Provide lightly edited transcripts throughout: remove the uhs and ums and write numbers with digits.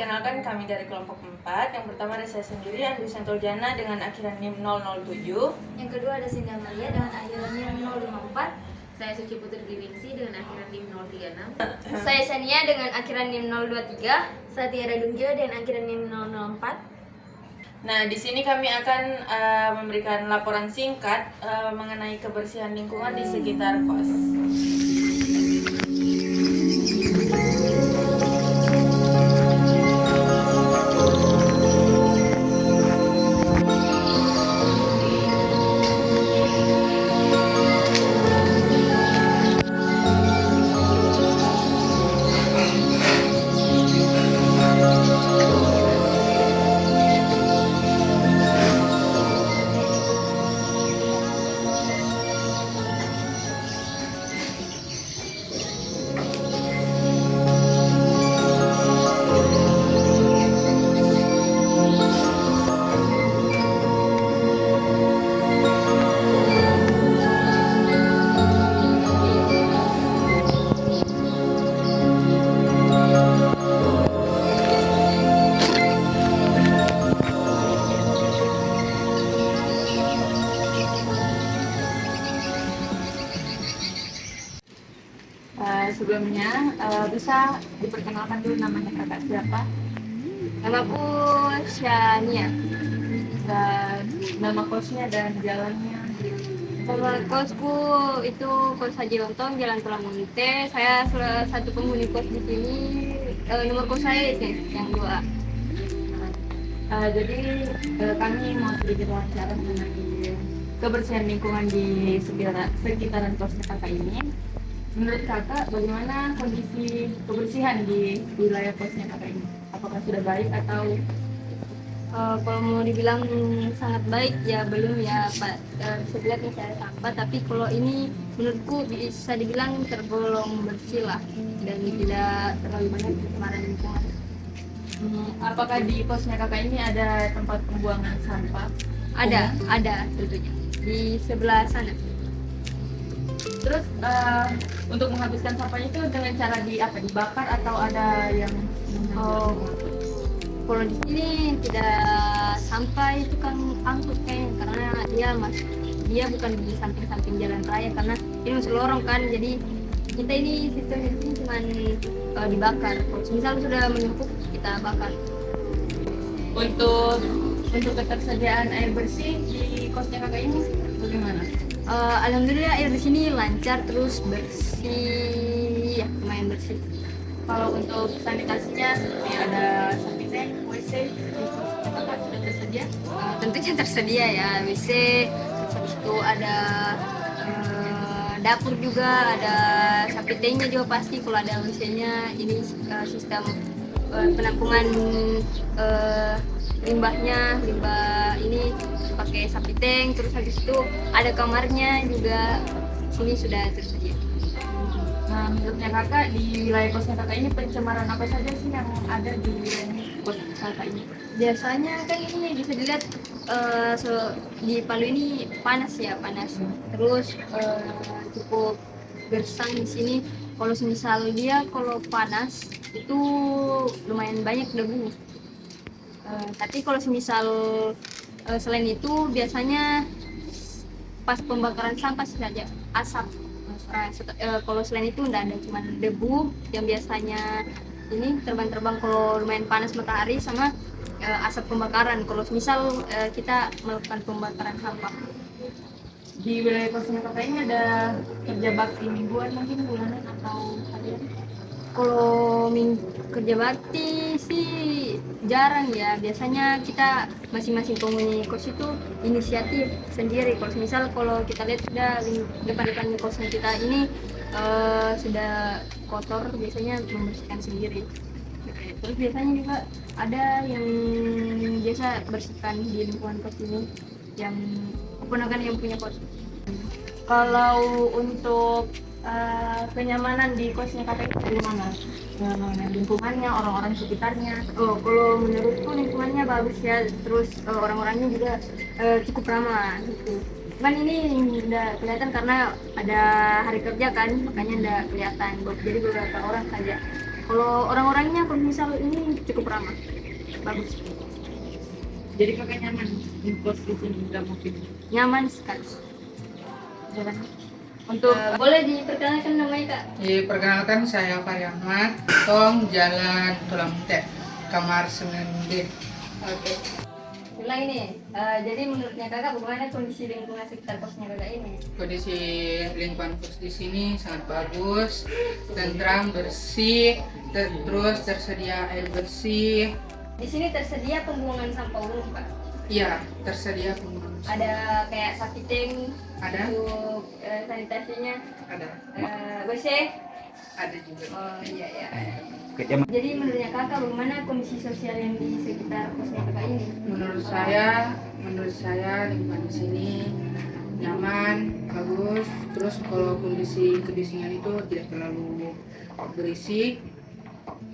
perkenalkan kami dari kelompok 4. Yang pertama ada saya sendiri, Andri Santoljana dengan akhiran NIM 007. Yang kedua ada Sinda Maria dengan akhiran NIM 054. Saya Suci Putri Diwingsih dengan akhiran NIM 036. Saya Sania dengan akhiran NIM 023. Saya Tiara Dungjo dengan akhiran NIM 004. Nah, di sini kami akan memberikan laporan singkat mengenai kebersihan lingkungan di sekitar kos. Sebelumnya bisa diperkenalkan dulu namanya kakak siapa? Namaku Shania. Dan nama kosnya dan jalannya. Nama kosku itu Kos Haji Lontong, Jalan Tulang Munte. Saya salah satu penghuni kos di sini. Nomor kos saya ini yang 2A. Jadi kami mau sedikit wawancara mengenai kebersihan lingkungan di sekitaran kosnya kakak ini. Menurut kakak, bagaimana kondisi kebersihan di wilayah kosnya kakak ini? Apakah sudah baik atau Kalau mau dibilang sangat baik ya belum ya Pak. Bisa dilihat nih saya sampah, tapi kalau ini menurutku bisa dibilang tergolong bersih lah dan tidak terlalu banyak pencemaran lingkungan. apakah di kosnya kakak ini ada tempat pembuangan sampah? Ada tentunya di sebelah sana. Terus untuk menghabiskan sampahnya itu dengan cara dibakar atau ada yang Kalau di sini tidak sampai tukang angkut kayaknya, karena dia bukan di samping-samping jalan raya, karena ini masuk lorong kan, jadi kita ini sistemnya ini cuma dibakar. Kalau misal sudah menumpuk kita bakar. untuk ketersediaan air bersih di kosnya kakak ini bagaimana? Alhamdulillah air di sini lancar terus bersih, ya lumayan bersih. Kalau untuk sanitasinya seperti ada sapi tank, WC, apakah sudah tersedia? Tentunya tersedia ya WC, terus habis itu ada dapur juga, ada sapi tanknya juga pasti. Kalau ada WC-nya, ini sistem penampungan limbah ini pakai sapi tank. Terus habis itu ada kamarnya juga, sini sudah tersedia. Nah, menurutnya kakak di wilayah kosnya kakak ini pencemaran apa saja sih yang ada di wilayah kos kakak ini? Biasanya kan ini bisa dilihat di Palu ini panas. Terus cukup gersang di sini. Kalau misal dia kalau panas itu lumayan banyak debu. Tapi kalau misal selain itu biasanya pas pembakaran sampah saja asap. Kalau selain itu enggak ada, cuma debu yang biasanya ini terbang-terbang kalau lumayan panas matahari, sama asap pembakaran kalau misal kita melakukan pembakaran sampah. Di wilayah kosnya kakak ini ada kerja bakti mingguan mungkin bulanan atau harian? Kalau kerja bakti sih jarang ya, biasanya kita masing-masing penghuni kos itu inisiatif sendiri. Kalau kita lihat sudah depan kosnya kita ini sudah kotor, biasanya membersihkan sendiri. Terus biasanya juga ada yang biasa bersihkan di lingkungan kos ini, yang keponakan yang punya kos. Kalau untuk kenyamanan di kosnya kakak itu bagaimana? Lingkungannya, orang-orang sekitarnya? Kalau menurutku lingkungannya bagus ya, terus orang-orangnya juga cukup ramah gitu. Cuman ini udah kelihatan karena ada hari kerja kan, makanya udah kelihatan. Jadi beberapa orang saja. Kalau orang-orangnya kalau misal ini cukup ramah, bagus, Jadi kakak nyaman ngekos di sini, nggak mau pindah. nyaman sekali. Jalan. Untuk boleh diperkenalkan namanya kak? Perkenalkan saya Fahri Ahmad, Tong Jalan Tulamte, kamar 9D. Oke. Ulang ini. Jadi menurutnya kakak bagaimana kondisi lingkungan sekitar kosnya kakak ini? Kondisi lingkungan kos di sini sangat bagus, tentram, bersih, terus tersedia air bersih. Di sini tersedia pembuangan sampah umum kak. Iya, tersedia pembuangan. Ada kayak sapi tank Ada, untuk sanitasinya, ada, WC. ada juga. Oh iya iya. Jadi menurutnya kakak bagaimana kondisi sosial yang di sekitar kosnya kakak ini? Menurut saya lingkungan di sini nyaman, bagus. Terus kalau kondisi kedisian itu tidak terlalu berisik.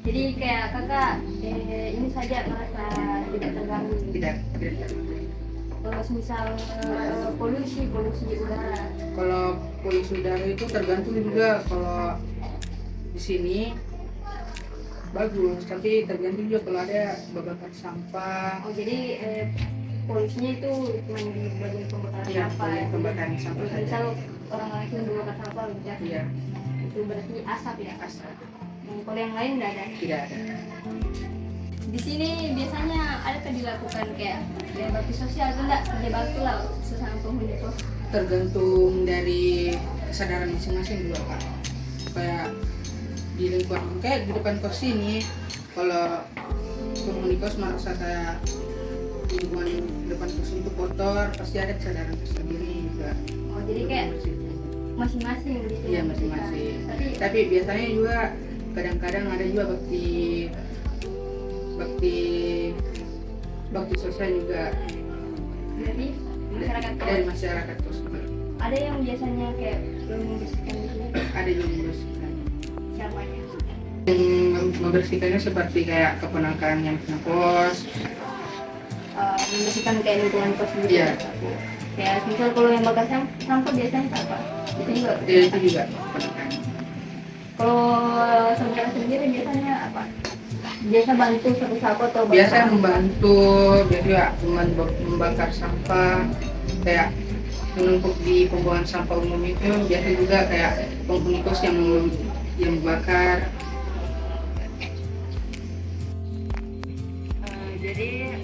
Jadi kayak kakak ini saja merasa tidak terganggu. Tidak terlalu. Terus misal polusi udara. Kalau polusi udara itu tergantung juga. Kalau di sini bagus, tapi tergantung juga kalau ada bakar sampah. Oh jadi polusinya itu cuma di bagian pembakaran Iya, sampah. bagian Ya? pembakaran sampah Terus saja. misal orang lain membakar sampah udah Iya, itu berarti asap ya. asal Kalau yang lain nggak ada. tidak ada. Di sini biasanya ada dilakukan kayak bakti sosial atau enggak kerja bakti lah sesama penghuni kos. Tergantung dari kesadaran masing-masing juga Kak. Kayak di lingkungan kayak di depan kos ini, kalau penghuni kos merasa kayak lingkungan depan kos itu kotor, pasti ada kesadaran tersendiri juga. Oh jadi kayak masing-masing gitu. Iya, masing-masing. Tapi Tapi biasanya juga kadang-kadang ada juga bakti sosial juga berarti masyarakat dari kos masyarakat kos juga. ada yang biasanya kayak belum membersihkan di sini. Ada yang membersihkan. Siapanya? Yang membersihkannya seperti kayak keponakan yang punya kos. Membersihkan kayak lingkungan kos gitu. Iya. Kayak misal kalau yang bakar sampah biasanya apa? Itu juga. Itu juga keponakan. Kalau saudara sendiri biasanya apa? Biasa bantu sapu-sapu atau Biasa bakar? membantu, biasa membakar sampah, kayak menumpuk di pembuangan sampah umum itu. Biasa juga kayak penghuni kos yang membakar. Jadi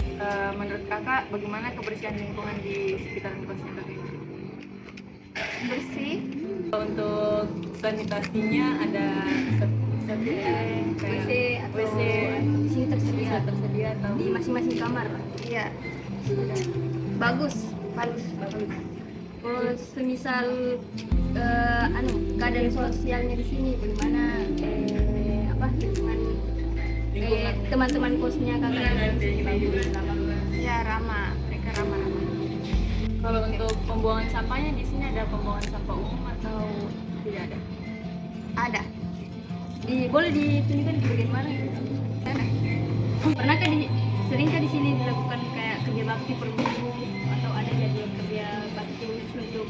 menurut kakak bagaimana kebersihan lingkungan di sekitaran kosnya kakak ini? Bersih. Untuk sanitasinya ada kayak WC atau WC di sini tersedia tersedia atau di masing-masing kamar. Iya. Bagus. Terus semisal keadaan sosialnya di sini bagaimana dengan teman-teman kosnya kakak ya ramah, mereka ramah. Kalau untuk pembuangan sampahnya di sini ada pembuangan sampah umum atau tidak ada? Ada. Boleh ditunjukkan di bagian mana? Ada. Pernahkah seringkah di sini dilakukan kayak kerja bakti per minggu atau ada jadwal kerja bakti khusus untuk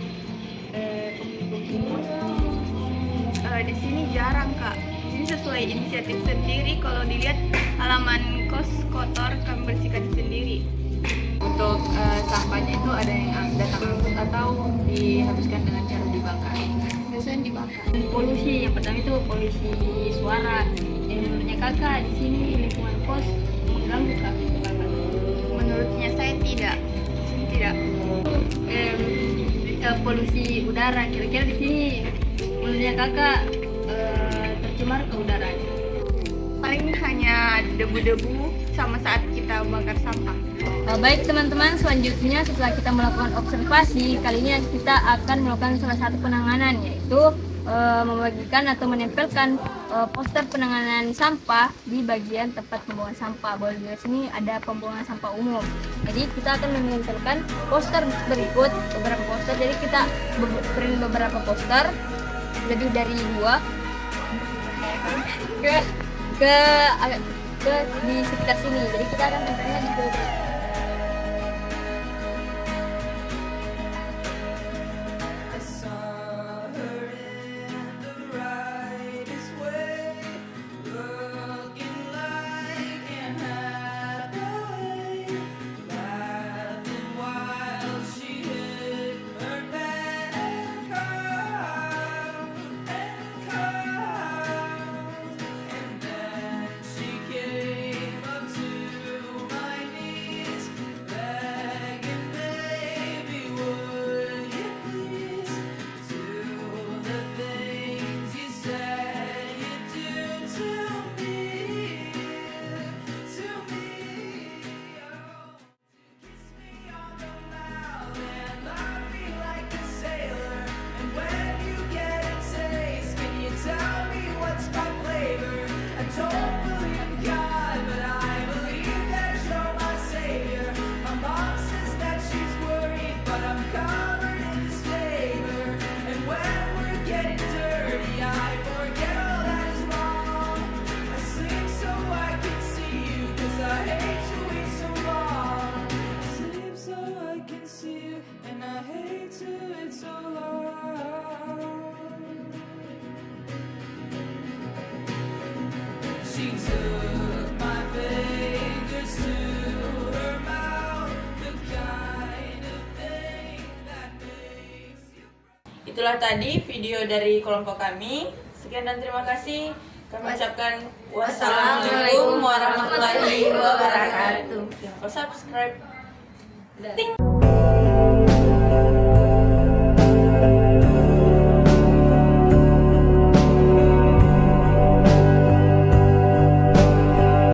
Di sini jarang kak. Ini sesuai inisiatif sendiri. Kalau dilihat halaman kos kotor, kami bersihkan sendiri. Untuk sampahnya itu ada yang datang angkut atau dihabiskan dengan cara dibakar? Biasanya dibakar. polusi. Yang pertama itu polusi suara. Menurutnya kakak di sini lingkungan kos mengganggu kak? Menurutnya saya tidak. Tidak. Polusi udara kira-kira di sini menurutnya kakak tercemar ke udaranya? Paling hanya debu-debu sama saat kita bakar sampah. Baik teman-teman, selanjutnya setelah kita melakukan observasi, kali ini kita akan melakukan salah satu penanganan, yaitu membagikan atau menempelkan poster penanganan sampah di bagian tempat pembuangan sampah. Boleh dilihat sini ada pembuangan sampah umum. Jadi kita akan menempelkan poster berikut, beberapa poster. Jadi kita print beberapa poster, lebih dari 2 ke di sekitar sini. Jadi kita akan tempelnya di Itulah tadi video dari kelompok kami. Sekian dan terima kasih. Kami ucapkan wassalamualaikum warahmatullahi wabarakatuh. Jangan lupa subscribe. Dan